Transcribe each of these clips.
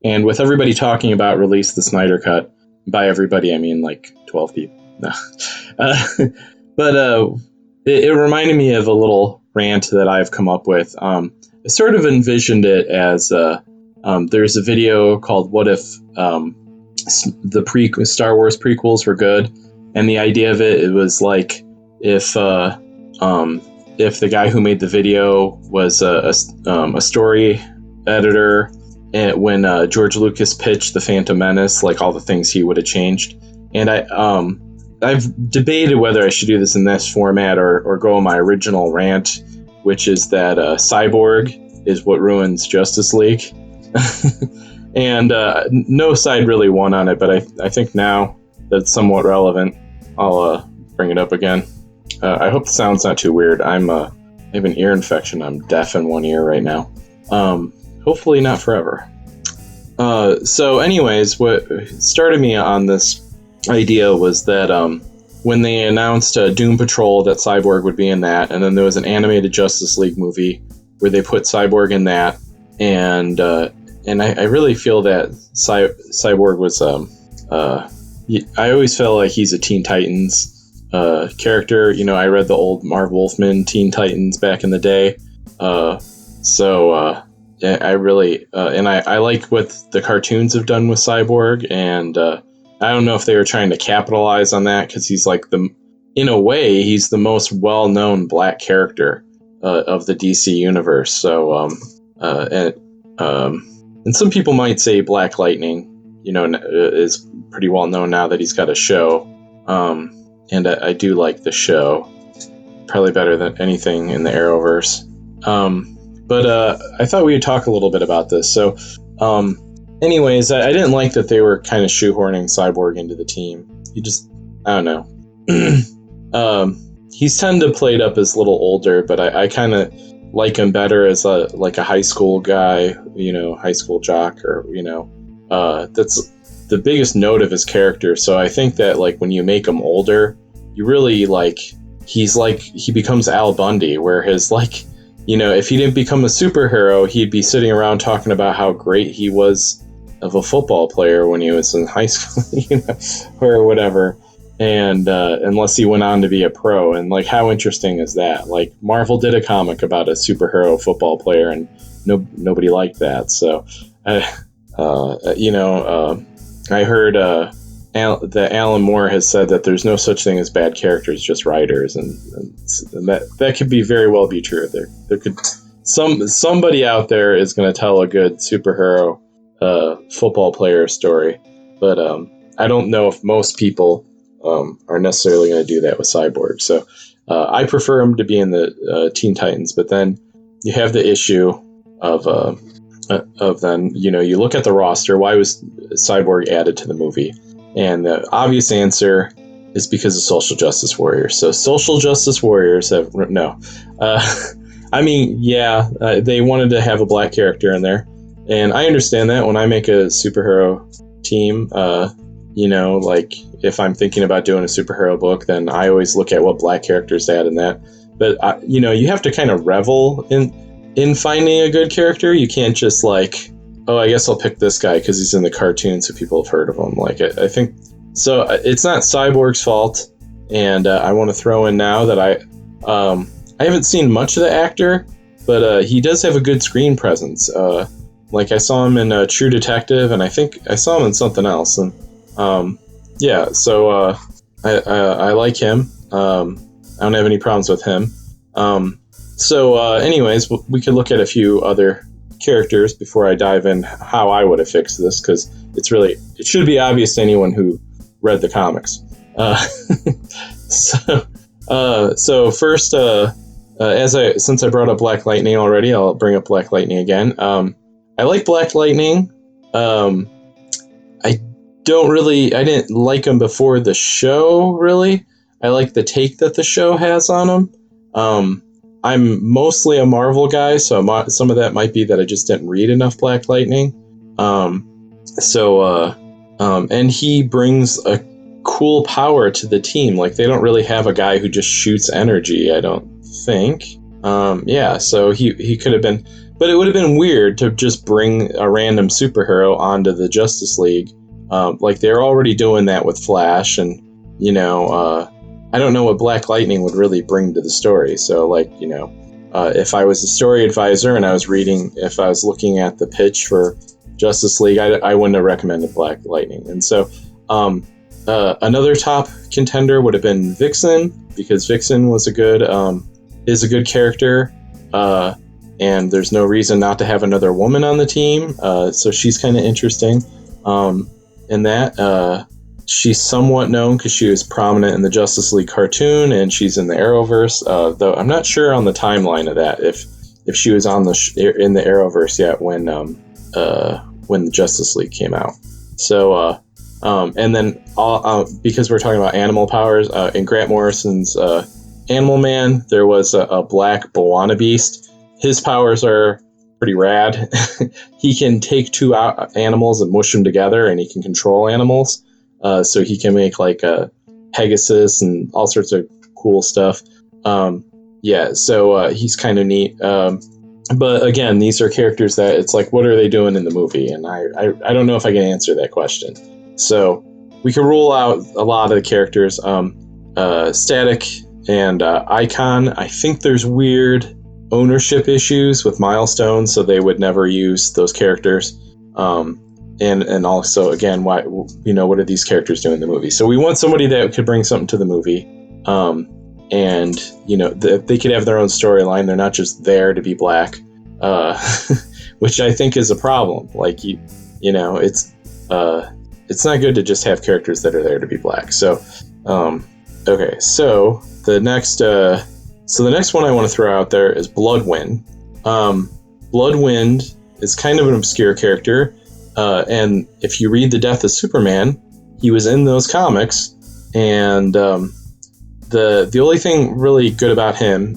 And with everybody talking about release the Snyder Cut, by everybody I mean like 12 people. No. Uh, but it reminded me of a little rant that I've come up with. I sort of envisioned it as there's a video called "What If the Star Wars prequels were good," and the idea of it was like if the guy who made the video was a story editor, and when George Lucas pitched the Phantom Menace, like all the things he would have changed. And I've debated whether I should do this in this format or go on my original rant, which is that Cyborg is what ruins Justice League. And no side really won on it, but I think now that's somewhat relevant, I'll bring it up again. I hope the sound's not too weird. I have an ear infection. I'm deaf in one ear right now. Hopefully not forever. So anyways, what started me on this idea was that when they announced Doom Patrol, that Cyborg would be in that, and then there was an animated Justice League movie where they put Cyborg in that, and I really feel that Cyborg was I always felt like he's a Teen Titans character. You know, I read the old Marv Wolfman Teen Titans back in the day, yeah, I really and I like what the cartoons have done with Cyborg, and I don't know if they were trying to capitalize on that because he's like in a way, he's the most well-known black character of the DC universe. So and some people might say Black Lightning, you know, is pretty well known now that he's got a show, and I do like the show, probably better than anything in the Arrowverse. But I thought we would talk a little bit about this. So, anyways, I didn't like that they were kind of shoehorning Cyborg into the team. He just, I don't know. He's tend to played up as a little older, but I kind of like him better as a high school guy, you know, high school jock, or, you know, that's the biggest note of his character. So I think that like when you make him older, you really he becomes Al Bundy, where his you know, if he didn't become a superhero, he'd be sitting around talking about how great he was of a football player when he was in high school, you know, or whatever. And unless he went on to be a pro, and like, how interesting is that? Like, Marvel did a comic about a superhero football player, and nobody liked that. So, you know, I heard that Alan Moore has said that there's no such thing as bad characters, just writers, and that could be very well be true. There could somebody out there is going to tell a good superhero football player story, but I don't know if most people are necessarily going to do that with Cyborg. So I prefer him to be in the Teen Titans, but then you have the issue of then, you know, you look at the roster. Why was Cyborg added to the movie? And the obvious answer is because of social justice warriors. So social justice warriors have no. I mean, yeah, they wanted to have a black character in there, and I understand that. When I make a superhero team, you know, like if I'm thinking about doing a superhero book, then I always look at what black characters they had in that. But you know, you have to kind of revel in finding a good character. You can't just like, oh, I guess I'll pick this guy because he's in the cartoon, so people have heard of him. Like, I think so. It's not Cyborg's fault, and I want to throw in now that I haven't seen much of the actor, but he does have a good screen presence. Like, I saw him in True Detective, and I think I saw him in something else, and yeah. So I like him. I don't have any problems with him. So anyways, we could look at a few other characters before I dive in how I would have fixed this, because it should be obvious to anyone who read the comics. So first, since I brought up Black Lightning already, I'll bring up Black Lightning again. I like Black Lightning. I didn't like him before the show, really. I like the take that the show has on him. I'm mostly a Marvel guy, so some of that might be that I just didn't read enough Black Lightning. And he brings a cool power to the team. Like, they don't really have a guy who just shoots energy, I don't think. Yeah, so he could have been, but it would have been weird to just bring a random superhero onto the Justice League. Like they're already doing that with Flash, and I don't know what Black Lightning would really bring to the story. So like if I was a story advisor and I was looking at the pitch for Justice League, I wouldn't have recommended Black Lightning. And so another top contender would have been Vixen, because Vixen is a good character, and there's no reason not to have another woman on the team. So she's kind of interesting. In that she's somewhat known because she was prominent in the Justice League cartoon, and she's in the Arrowverse. Though I'm not sure on the timeline of that if she was on in the Arrowverse yet when the Justice League came out. So and then because we're talking about animal powers, in Grant Morrison's Animal Man, there was a black Boana beast. His powers are pretty rad. He can take two animals and mush them together, and he can control animals. So he can make like a Pegasus and all sorts of cool stuff. So he's kind of neat. But again, these are characters that it's like, what are they doing in the movie? And I don't know if I can answer that question. So we can rule out a lot of the characters. Static and Icon, I think there's weird ownership issues with Milestone, so they would never use those characters. And also, again, why, what are these characters doing in the movie? So we want somebody that could bring something to the movie. And they could have their own storyline. They're not just there to be black, which I think is a problem. Like, it's not good to just have characters that are there to be black. So, okay. So the next one I want to throw out there is Bloodwind. Bloodwind is kind of an obscure character. And if you read The Death of Superman, he was in those comics, and the only thing really good about him,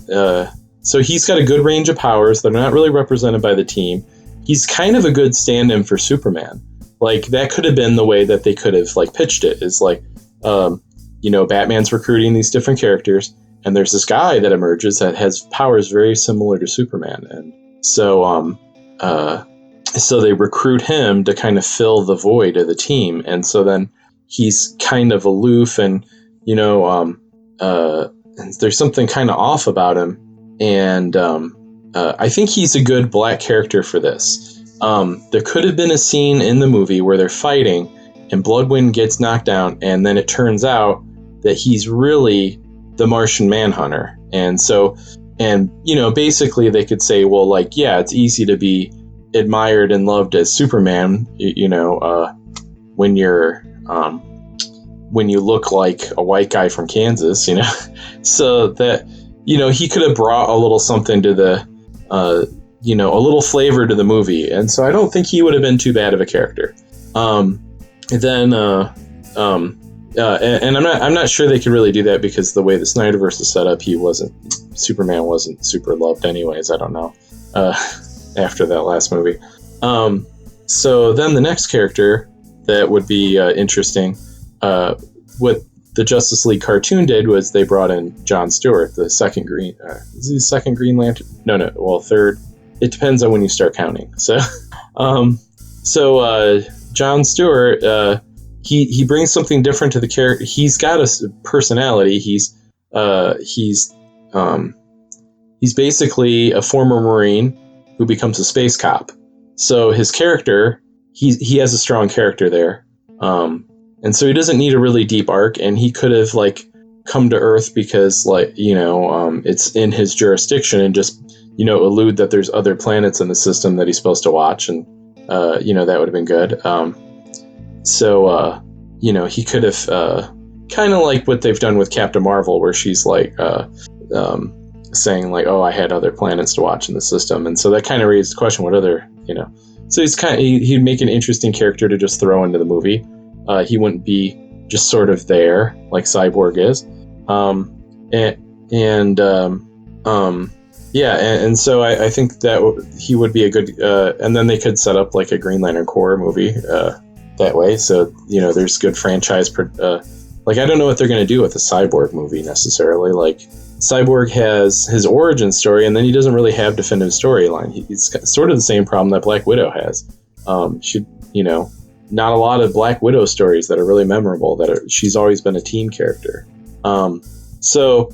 so he's got a good range of powers that are not really represented by the team. He's kind of a good stand-in for Superman. Like, that could have been the way that they could have pitched it. Is like, Batman's recruiting these different characters, and there's this guy that emerges that has powers very similar to Superman, and so so they recruit him to kind of fill the void of the team. And so then he's kind of aloof, and there's something kind of off about him. And I think he's a good black character for this. There could have been a scene in the movie where they're fighting and Bloodwind gets knocked down, and then it turns out that he's really the Martian Manhunter. And so, basically they could say, well, it's easy to be admired and loved as Superman, when you look like a white guy from Kansas, so that, he could have brought a little something to the, a little flavor to the movie. And so I don't think he would have been too bad of a character. And I'm not sure they could really do that, because the way the Snyderverse is set up, Superman wasn't super loved anyways. I don't know. After that last movie. So then the next character that would be interesting, what the Justice League cartoon did was they brought in Jon Stewart, the second Green Lantern? No, well, third. It depends on when you start counting. So, Jon Stewart, he brings something different to the character. He's got a personality. He's basically a former Marine who becomes a space cop. So his character, he has a strong character there. And so he doesn't need a really deep arc, and he could have come to Earth because it's in his jurisdiction, and just, elude that there's other planets in the system that he's supposed to watch. And, that would have been good. He could have, kind of like what they've done with Captain Marvel, where she's saying oh, I had other planets to watch in the system. And so that kind of raised the question, what other, so he'd make an interesting character to just throw into the movie. He wouldn't be just sort of there like Cyborg is. And so I think that he would be a good, and then they could set up a Green Lantern Corps movie, that way. So, there's good franchise, I don't know what they're going to do with a Cyborg movie necessarily. Cyborg has his origin story, and then he doesn't really have definitive storyline. He's sort of the same problem that Black Widow has. Not a lot of Black Widow stories that are really memorable. She's always been a team character. So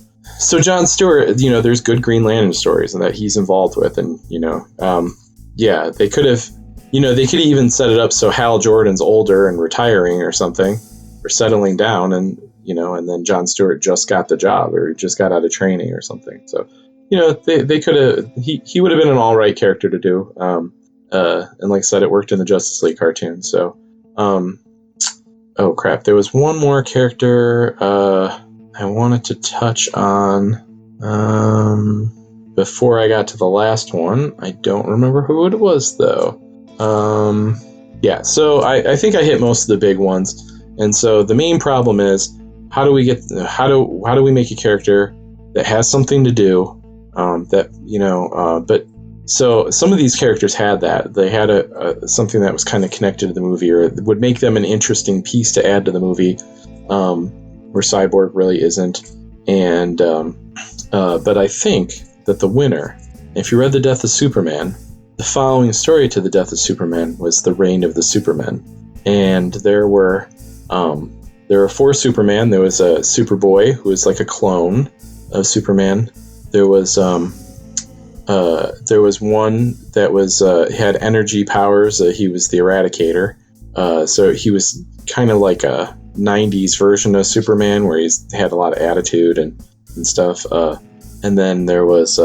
John Stewart, there's good Green Lantern stories that he's involved with, and they could have, they could even set it up so Hal Jordan's older and retiring or something, or settling down, and then John Stewart just got the job or just got out of training or something. So, they could have, he would have been an all right character to do. And like I said, it worked in the Justice League cartoon. So, oh crap, there was one more character I wanted to touch on before I got to the last one. I don't remember who it was though. So I think I hit most of the big ones. And so the main problem is, how do we make a character that has something to do, but so some of these characters had that. They had something that was kind of connected to the movie, or would make them an interesting piece to add to the movie, where Cyborg really isn't. And but I think that the winner, if you read The Death of Superman, the following story to The Death of Superman was The Reign of the Supermen. And there were 4 Superman. There was a Superboy, who was like a clone of Superman. There was one that was had energy powers. He was the Eradicator. So he was kind of like a 90s version of Superman, where he's had a lot of attitude and stuff. And then there was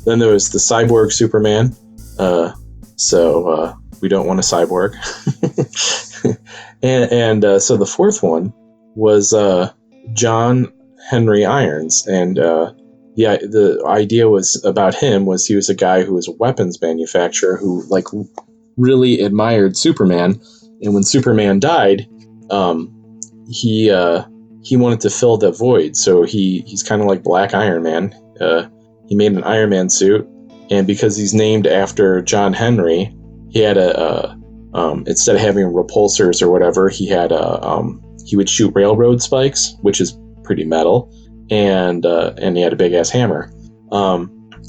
then there was the Cyborg Superman. So we don't want a cyborg. and so the 4th one was John Henry Irons, and the idea was about him was he was a guy who was a weapons manufacturer who really admired Superman, and when Superman died, he wanted to fill that void. So he's kind of like Black Iron Man. He made an Iron Man suit, and because he's named after John Henry, he had instead of having repulsors or whatever, he would shoot railroad spikes, which is pretty metal, and he had a big ass hammer.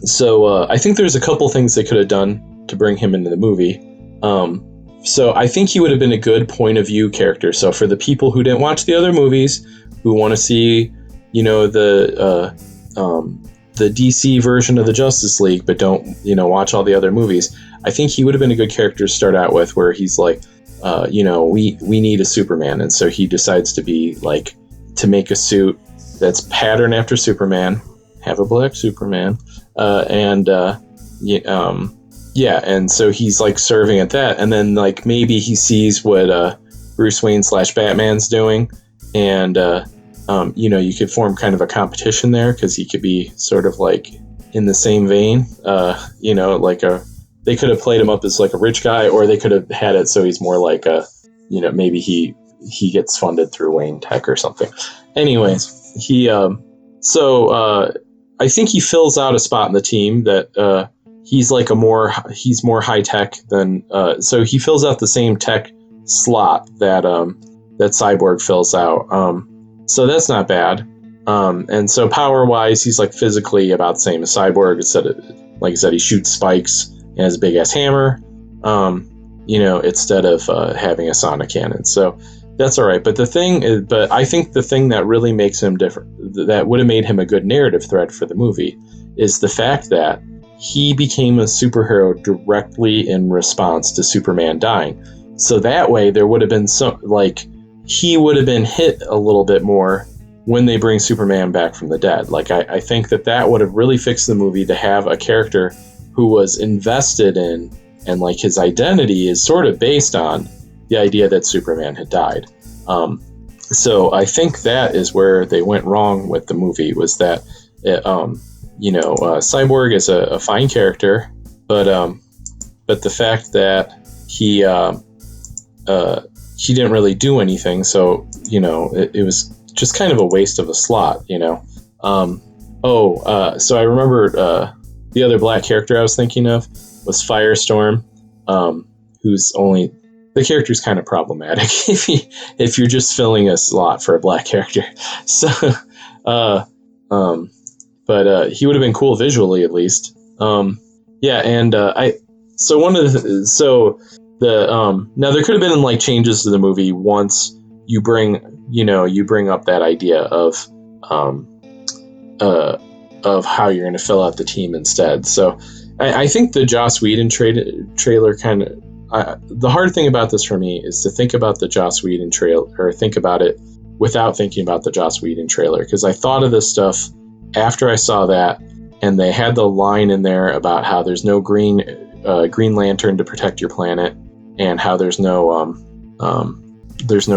So I think there's a couple things they could have done to bring him into the movie. So I think he would have been a good point of view character. So for the people who didn't watch the other movies, who want to see, the DC version of the Justice League, but don't, watch all the other movies, I think he would have been a good character to start out with, where he's like, we need a Superman. And so he decides to make a suit that's patterned after Superman, have a black Superman, and so he's serving at that, and then maybe he sees what Bruce Wayne / Batman's doing, and you could form kind of a competition there, because he could be sort of in the same vein, they could have played him up as a rich guy, or they could have had it so he's more maybe he gets funded through Wayne Tech or something. Anyways, I think he fills out a spot in the team that he's more high tech than so he fills out the same tech slot that Cyborg fills out. So that's not bad. And so power wise, he's physically about the same as Cyborg. Like I said, he shoots spikes and has a big ass hammer. Instead of having a sonic cannon. So that's all right. But I think the thing that really makes him different, that would have made him a good narrative thread for the movie, is the fact that he became a superhero directly in response to Superman dying. So that way there would have been he would have been hit a little bit more when they bring Superman back from the dead. I think that would have really fixed the movie, to have a character who was invested in, and his identity is sort of based on the idea that Superman had died. So I think that is where they went wrong with the movie, was that Cyborg is a fine character, but the fact that he didn't really do anything, so it was just kind of a waste of a slot. So I remember the other black character I was thinking of was Firestorm, who's only, the character's kind of problematic if you're just filling a slot for a black character. So uh, but he would have been cool visually at least. Yeah, and so one of the so the now there could have been like changes to the movie once you bring up that idea um, of how you're going to fill out the team instead. So I think the Joss Whedon trailer kind of. The hard thing about this for me is to think about the Joss Whedon trailer, or think about it without thinking about the Joss Whedon trailer, because I thought of this stuff after I saw that, and they had the line in there about how there's no Green Lantern to protect your planet, and how there's no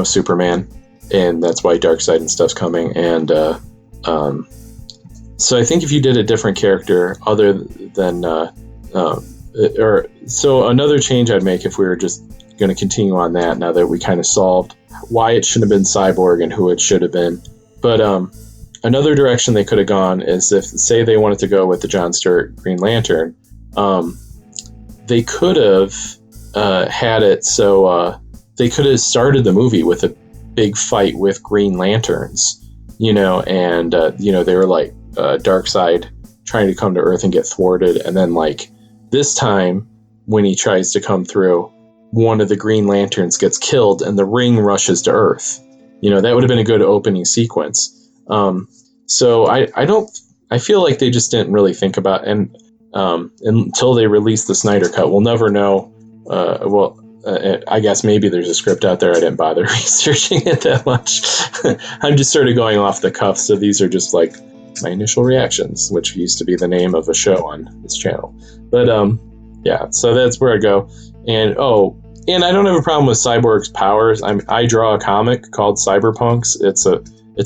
Superman, and that's why Darkseid and stuff's coming, and so I think if you did a different character other than so another change I'd make, if we were just going to continue on that now that we kind of solved why it should have been Cyborg and who it should have been, but another direction they could have gone is if, say, they wanted to go with the John Stewart Green Lantern, they could have had it so they could have started the movie with a big fight with Green Lanterns, and they were like Darkseid trying to come to Earth and get thwarted, and then like this time when he tries to come through, one of the Green Lanterns gets killed and the ring rushes to Earth. That would have been a good opening sequence. So I feel like they just didn't really think about, and until they release the Snyder Cut, we'll never know. I guess maybe there's a script out there. I didn't bother researching it that much. I'm just sort of going off the cuff, so these are just like my initial reactions, which used to be the name of a show on this channel. But yeah, so that's where I go. And I don't have a problem with Cyborg's powers. I draw a comic called Cyberpunks. It's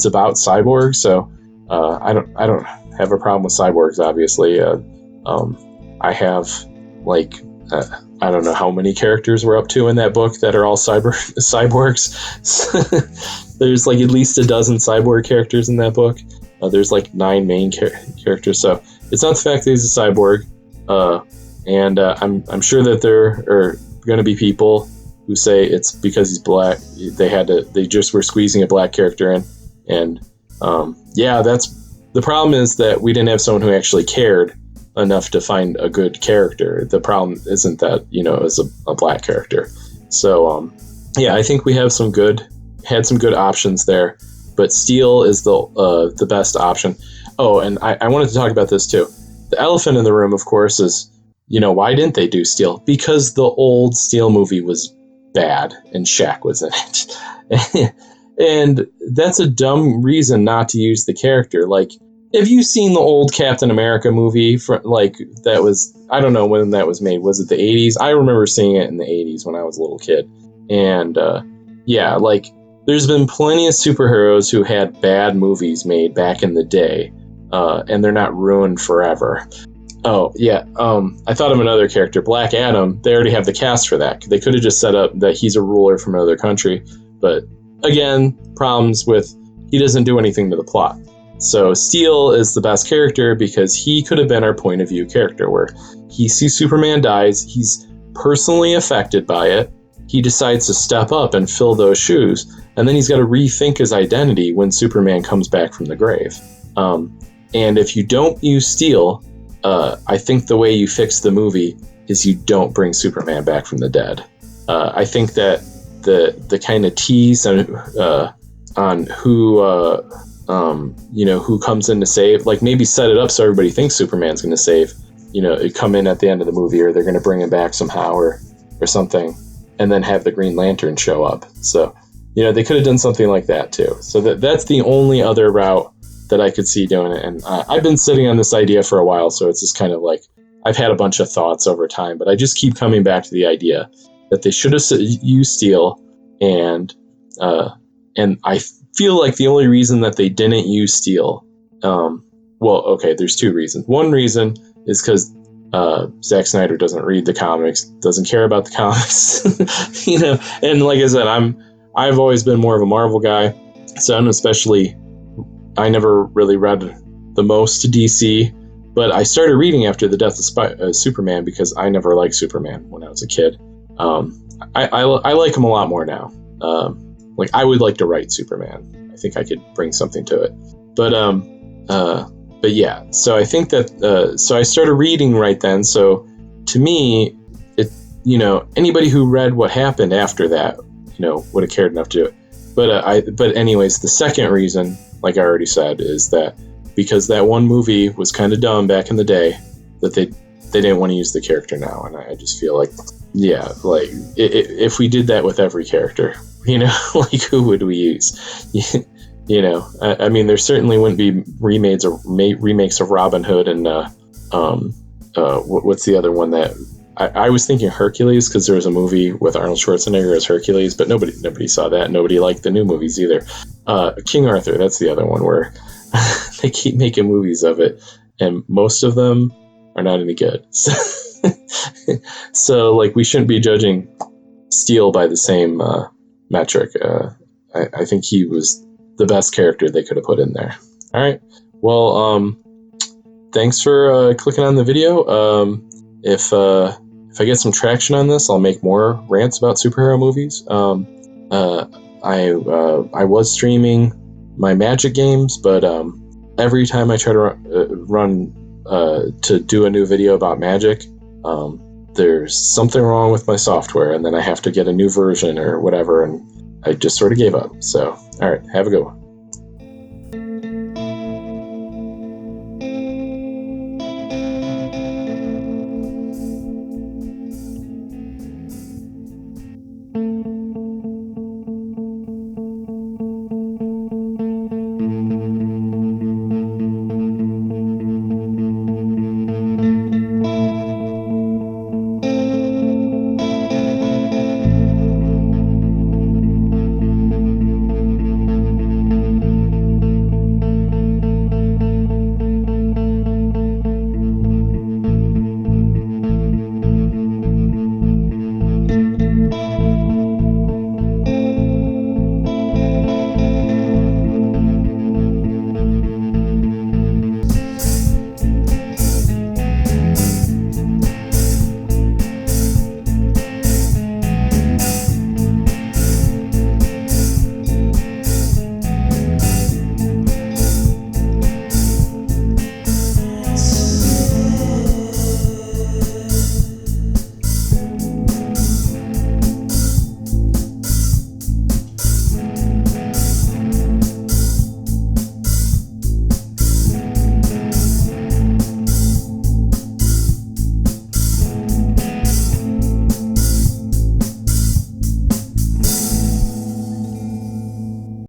about Cyborg, so I don't have a problem with cyborgs. Obviously, I have like I don't know how many characters we're up to in that book that are all cyborgs. There's like at least a dozen cyborg characters in that book. There's like 9 main characters, so it's not the fact that he's a cyborg. And I'm sure that there are going to be people who say it's because he's black. They just were squeezing a black character in. And that's the problem, is that we didn't have someone who actually cared enough to find a good character. The problem isn't that, it was a black character. So, I think we have had some good options there, but Steel is the best option. Oh, and I wanted to talk about this too. The elephant in the room, of course, is, why didn't they do Steel? Because the old Steel movie was bad and Shaq was in it. And that's a dumb reason not to use the character. Like, have you seen the old Captain America movie? That was, I don't know when that was made. Was it the 80s? I remember seeing it in the 80s when I was a little kid. And there's been plenty of superheroes who had bad movies made back in the day, and they're not ruined forever. Oh, yeah. I thought of another character, Black Adam. They already have the cast for that. They could have just set up that he's a ruler from another country. But again, problems with he doesn't do anything to the plot. So Steel is the best character because he could have been our point of view character, where he sees Superman dies, he's personally affected by it, he decides to step up and fill those shoes, and then he's got to rethink his identity when Superman comes back from the grave. And if you don't use Steel, I think the way you fix the movie is you don't bring Superman back from the dead. I think that the kind of tease on who comes in to save, like maybe set it up so everybody thinks Superman's going to save, come in at the end of the movie, or they're going to bring him back somehow or something, and then have the Green Lantern show up. So, they could have done something like that too. So that's the only other route that I could see doing it. And I've been sitting on this idea for a while, so it's just kind of like I've had a bunch of thoughts over time, but I just keep coming back to the idea that they should have used Steel, and I feel like the only reason that they didn't use Steel, there's 2 reasons. One reason is because Zack Snyder doesn't read the comics, doesn't care about the comics, and like I said, I've always been more of a Marvel guy, so I never really read the most DC, but I started reading after the death of Superman because I never liked Superman when I was a kid. I like him a lot more now. I would like to write Superman. I think I could bring something to it. But yeah. So I think that so I started reading right then. So to me, it anybody who read what happened after that, would have cared enough to do it. But anyways, the second reason, like I already said, is that because that one movie was kind of dumb back in the day, that they didn't want to use the character now, and I just feel like, yeah, like if we did that with every character, like who would we use? I mean, there certainly wouldn't be remakes of Robin Hood and what's the other one that I was thinking Hercules, because there was a movie with Arnold Schwarzenegger as Hercules, but nobody saw that. Nobody liked the new movies either. King Arthur, that's the other one where they keep making movies of it, and most of them are not any good. So like, we shouldn't be judging Steele by the same metric. I think he was the best character they could have put in there. All right. Well, thanks for clicking on the video. If I get some traction on this, I'll make more rants about superhero movies. I was streaming my Magic games, but every time I try to do a new video about Magic, there's something wrong with my software, and then I have to get a new version or whatever, and I just sort of gave up. So, all right, have a good one.